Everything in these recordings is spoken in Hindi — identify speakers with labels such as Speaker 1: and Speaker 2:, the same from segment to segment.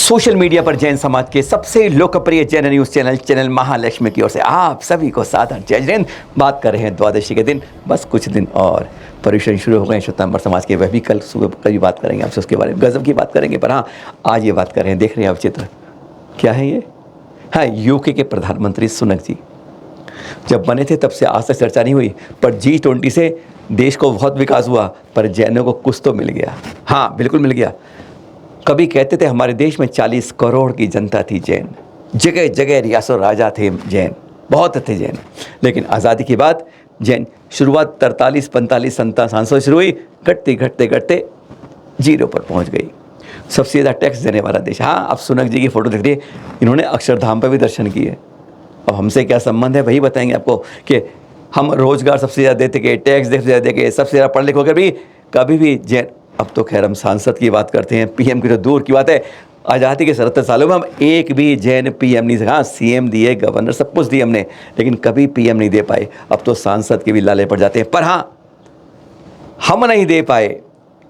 Speaker 1: सोशल मीडिया पर जैन समाज के सबसे लोकप्रिय जैन न्यूज़ चैनल महालक्ष्मी की ओर से आप सभी को सादर जय हिंद। बात कर रहे हैं द्वादशी के दिन, बस कुछ दिन और पर्यूषण शुरू हो गए श्वेतांबर समाज के। वह भी कल सुबह कभी बात करेंगे आपसे, उसके बारे में गजब की बात करेंगे। पर हाँ, आज ये बात कर रहे हैं, देख रहे हैं आप चित्र, क्या है ये? हाँ, यूके के प्रधानमंत्री सुनक जी जब बने थे तब से आज तक चर्चा नहीं हुई, पर G20 से देश को बहुत विकास हुआ, पर जैनों को कुछ तो मिल गया। हाँ, बिल्कुल मिल गया। कभी कहते थे हमारे देश में 40 करोड़ की जनता थी जैन, जगह जगह रियासत राजा थे जैन, बहुत थे जैन। लेकिन आज़ादी के बाद जैन शुरुआत 43-45 संतान से शुरू हुई, घटते घटते घटते जीरो पर पहुंच गई। सबसे ज़्यादा टैक्स देने वाला देश। हाँ, आप सुनक जी की फ़ोटो देख रही है, इन्होंने अक्षरधाम पर भी दर्शन किए। अब हमसे क्या संबंध है वही बताएंगे आपको कि हम रोज़गार सबसे ज़्यादा देते के, टैक्स सबसे ज़्यादा देके, सबसे ज़्यादा पढ़ लिख होकर भी कभी भी जैन। अब तो खैर हम सांसद की बात करते हैं, पीएम की तो दूर की बात है। आज़ादी के 77 सालों में हम एक भी जैन पीएम नहीं, हाँ सीएम दिए, गवर्नर सब कुछ दिए हमने, लेकिन कभी पीएम नहीं दे पाए। अब तो सांसद के भी लाले पड़ जाते हैं। पर हाँ, हम नहीं दे पाए,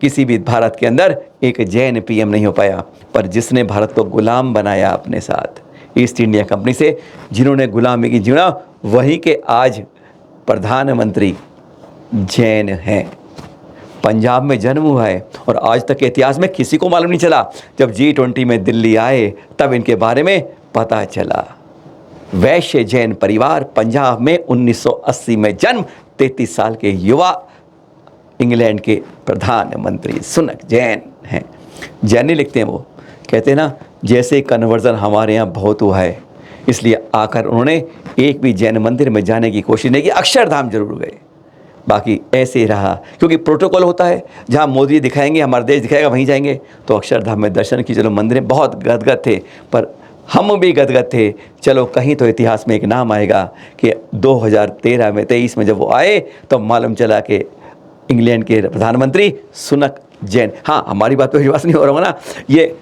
Speaker 1: किसी भी भारत के अंदर एक जैन पीएम नहीं हो पाया। पर जिसने भारत को गुलाम बनाया अपने साथ, ईस्ट इंडिया कंपनी से, जिन्होंने गुलामी की जीना, वही के आज प्रधानमंत्री जैन हैं। पंजाब में जन्म हुआ है और आज तक के इतिहास में किसी को मालूम नहीं चला। जब G20 में दिल्ली आए तब इनके बारे में पता चला। वैश्य जैन परिवार, पंजाब में 1980 में जन्म, 33 साल के युवा, इंग्लैंड के प्रधानमंत्री सुनक जैन हैं। जैन नहीं लिखते हैं वो, कहते हैं ना, जैसे कन्वर्जन हमारे यहाँ बहुत हुआ है, इसलिए आकर उन्होंने एक भी जैन मंदिर में जाने की कोशिश नहीं की। अक्षरधाम जरूर गए, बाकी ऐसे ही रहा, क्योंकि प्रोटोकॉल होता है, जहाँ मोदी दिखाएंगे, हमारा देश दिखाएगा, वहीं जाएंगे। तो अक्षरधाम में दर्शन की, चलो मंदिर में बहुत गदगद थे, पर हम भी गदगद थे। चलो कहीं तो इतिहास में एक नाम आएगा कि 2013 में 23 में जब वो आए तो मालूम चला कि इंग्लैंड के प्रधानमंत्री सुनक जैन। हाँ, हमारी बात पर विश्वास नहीं हो रहा ना, ये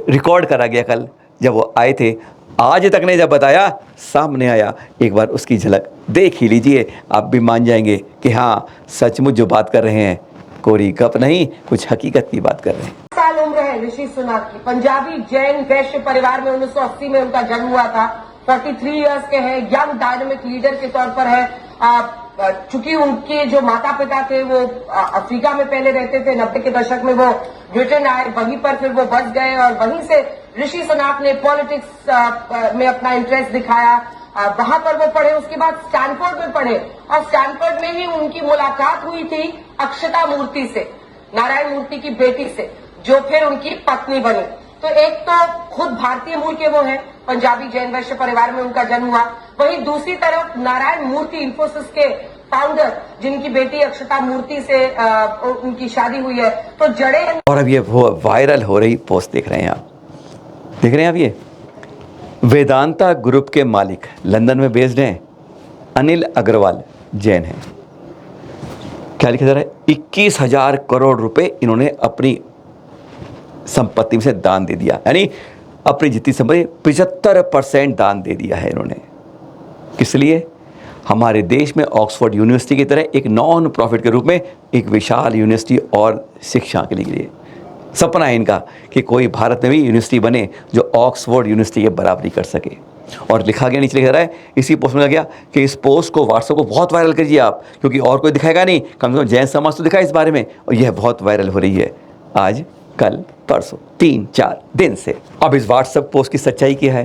Speaker 1: रिकॉर्ड करा गया कल जब वो आए थे। आज तक ने जब बताया, सामने आया, एक बार उसकी झलक देख ही लीजिए, आप भी मान जाएंगे कि हाँ सचमुच जो बात कर रहे हैं कोरी गप नहीं, कुछ हकीकत की बात कर रहे हैं।
Speaker 2: साल उम्र है ऋषि सुनक की। पंजाबी जैन वैश्य परिवार में 1980 में उनका जन्म हुआ था। 43 इयर्स के हैं, यंग डायनामिक लीडर के तौर पर है। चूंकि उनके जो माता पिता थे वो अफ्रीका में पहले रहते थे, 90 के दशक में वो ब्रिटेन आए, वहीं पर फिर वो बस गए और वहीं से ऋषि सुनक ने पॉलिटिक्स में अपना इंटरेस्ट दिखाया। वहां पर वो पढ़े, उसके बाद स्टैनफोर्ड में पढ़े और स्टैनफोर्ड में ही उनकी मुलाकात हुई थी अक्षता मूर्ति से, नारायण मूर्ति की बेटी से, जो फिर उनकी पत्नी बनी। तो एक तो खुद भारतीय मूल के वो हैं, पंजाबी जैन वैश्य परिवार में उनका जन्म हुआ, वहीं दूसरी तरफ नारायण मूर्ति इंफोसिस के फाउंडर, जिनकी बेटी अक्षता मूर्ति से उनकी शादी हुई है। तो जड़े।
Speaker 1: और अब ये वायरल हो रही पोस्ट देख रहे हैं आप, देख रहे हैं आप, ये वेदांता ग्रुप के मालिक लंदन में बेस्ड हैं, अनिल अग्रवाल जैन हैं। क्या लिखा जा रहा है? 21,000 करोड़ रुपए इन्होंने अपनी संपत्ति में से दान दे दिया, यानी अपनी जितनी संपत्ति 75% दान दे दिया है इन्होंने। किस लिए? हमारे देश में ऑक्सफोर्ड यूनिवर्सिटी की तरह एक नॉन प्रॉफिट के रूप में एक विशाल यूनिवर्सिटी और शिक्षा के लिए सपना है इनका कि कोई भारत में भी यूनिवर्सिटी बने जो ऑक्सफोर्ड यूनिवर्सिटी के बराबरी कर सके। और लिखा गया, नीचे लिखा रहा है, इसी पोस्ट में लिखा गया कि इस पोस्ट को व्हाट्सएप को बहुत वायरल कीजिए आप, क्योंकि और कोई दिखाएगा नहीं, कम से कम जैन समाज तो दिखाए इस बारे में। और यह बहुत वायरल हो रही है आज, कल, परसों, 3-4 दिन से। अब इस व्हाट्सएप पोस्ट की सच्चाई क्या है?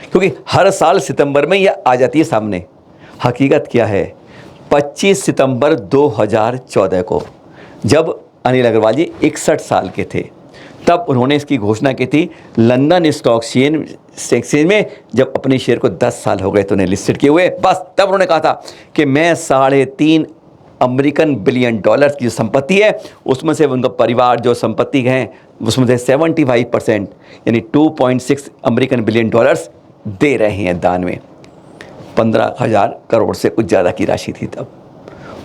Speaker 1: क्योंकि हर साल सितंबर में यह आ जाती है सामने। हकीकत क्या है? 25 सितंबर 2014 को जब अनिल अग्रवाल जी 61 साल के थे, तब उन्होंने इसकी घोषणा की थी लंदन स्टॉक एक्सचेंज में। जब अपने शेयर को 10 साल हो गए तो उन्हें लिस्टेड किए हुए, बस तब उन्होंने कहा था कि मैं 3.5 अमेरिकन बिलियन डॉलर की जो संपत्ति है, उसमें से उनका परिवार जो संपत्ति है उसमें से 75% यानी 2.6 अमेरिकन बिलियन डॉलर्स दे रहे हैं दान में। 15,000 करोड़ से कुछ ज़्यादा की राशि थी तब,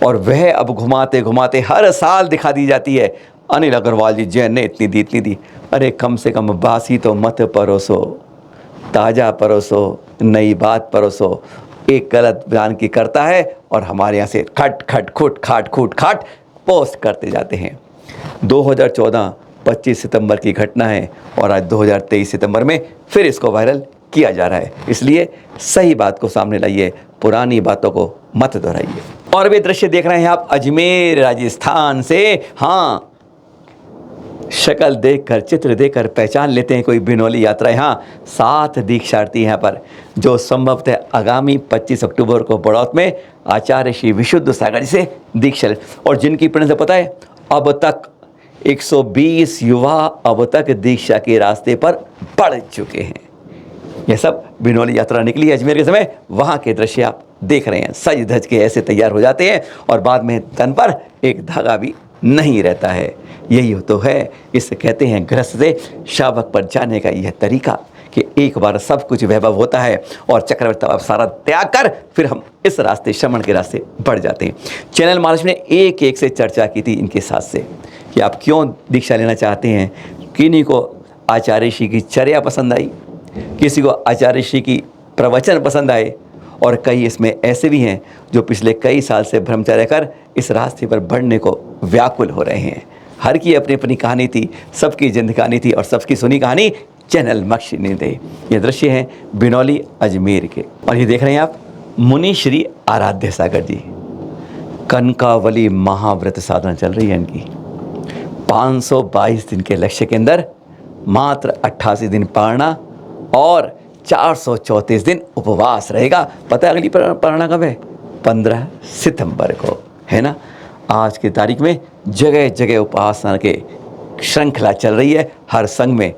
Speaker 1: और वह अब घुमाते घुमाते हर साल दिखा दी जाती है। अनिल अग्रवाल जी जैन ने इतनी दी, इतनी दी। अरे कम से कम बासी तो मत परोसो, ताज़ा परोसो, नई बात परोसो। एक गलत बयान की करता है और हमारे यहाँ से खट खट खुट खाट खूट खाट पोस्ट करते जाते हैं। 2014 25 सितंबर की घटना है और आज 2023 सितंबर में फिर इसको वायरल किया जा रहा है। इसलिए सही बात को सामने लाइए, पुरानी बातों को मत दोहराइए। और वे दृश्य देख रहे हैं आप अजमेर राजस्थान से। हाँ, शक्ल देखकर, चित्र देखकर पहचान लेते हैं कोई बिनौली यात्रा। यहाँ 7 दीक्षार्थी यहाँ पर जो संभवतः आगामी 25 अक्टूबर को बड़ौत में आचार्य श्री विशुद्ध सागर जी से दीक्षा लें, और जिनकी प्रेरणा से पता है अब तक 120 युवा अब तक दीक्षा के रास्ते पर बढ़ चुके हैं। यह सब बिनौली यात्रा निकली है अजमेर के समय, वहाँ के दृश्य आप देख रहे हैं। सज धज के ऐसे तैयार हो जाते हैं और बाद में तन पर एक धागा भी नहीं रहता है। यही तो है, इसे कहते हैं गृहस्थ से शावक पर जाने का यह तरीका कि एक बार सब कुछ वैभव होता है और चक्रवर्ती अब सारा त्याग कर फिर हम इस रास्ते, श्रमण के रास्ते बढ़ जाते हैं। चैनल महाराज ने एक एक से चर्चा की थी इनके साथ से कि आप क्यों दीक्षा लेना चाहते हैं। किन्हीं को आचार्य श्री की चर्या पसंद आई, किसी को आचार्य श्री की प्रवचन पसंद आए, और कई इसमें ऐसे भी हैं जो पिछले कई साल से ब्रह्मचर्य कर इस रास्ते पर बढ़ने को व्याकुल हो रहे हैं। हर की अपनी अपनी कहानी थी, सबकी जिंद कहानी थी और सबकी सुनी कहानी चैनल मक्ष नहीं दे। ये दृश्य है बिनौली अजमेर के, और ये देख रहे हैं आप मुनि श्री आराध्य सागर जी। कनकावली महाव्रत साधना चल रही है इनकी। 522 दिन के लक्ष्य के अंदर मात्र 88 दिन पारना और 434 दिन उपवास रहेगा। पता है अगली पारना कब है? 15 सितंबर को, है ना। आज की तारीख में जगह जगह उपासना के श्रृंखला चल रही है। हर संघ में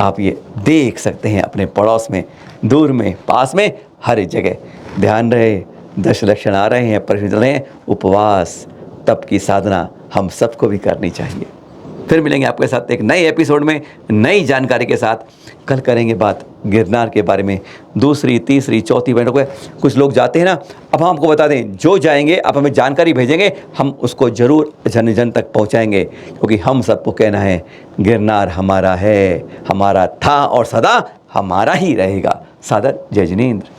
Speaker 1: आप ये देख सकते हैं, अपने पड़ोस में, दूर में, पास में, हर जगह। ध्यान रहे, 10 लक्षण आ रहे हैं, प्रश्न चल रहे हैं। उपवास, तप की साधना हम सबको भी करनी चाहिए। फिर मिलेंगे आपके साथ एक नए एपिसोड में नई जानकारी के साथ। कल करेंगे बात गिरनार के बारे में, दूसरी, तीसरी, चौथी बैठक में। कुछ लोग जाते हैं ना, अब हम आपको बता दें, जो जाएंगे आप हमें जानकारी भेजेंगे, हम उसको ज़रूर जन जन तक पहुंचाएंगे, क्योंकि हम सबको कहना है गिरनार हमारा है, हमारा था और सदा हमारा ही रहेगा। सादर जय जिनेंद्र।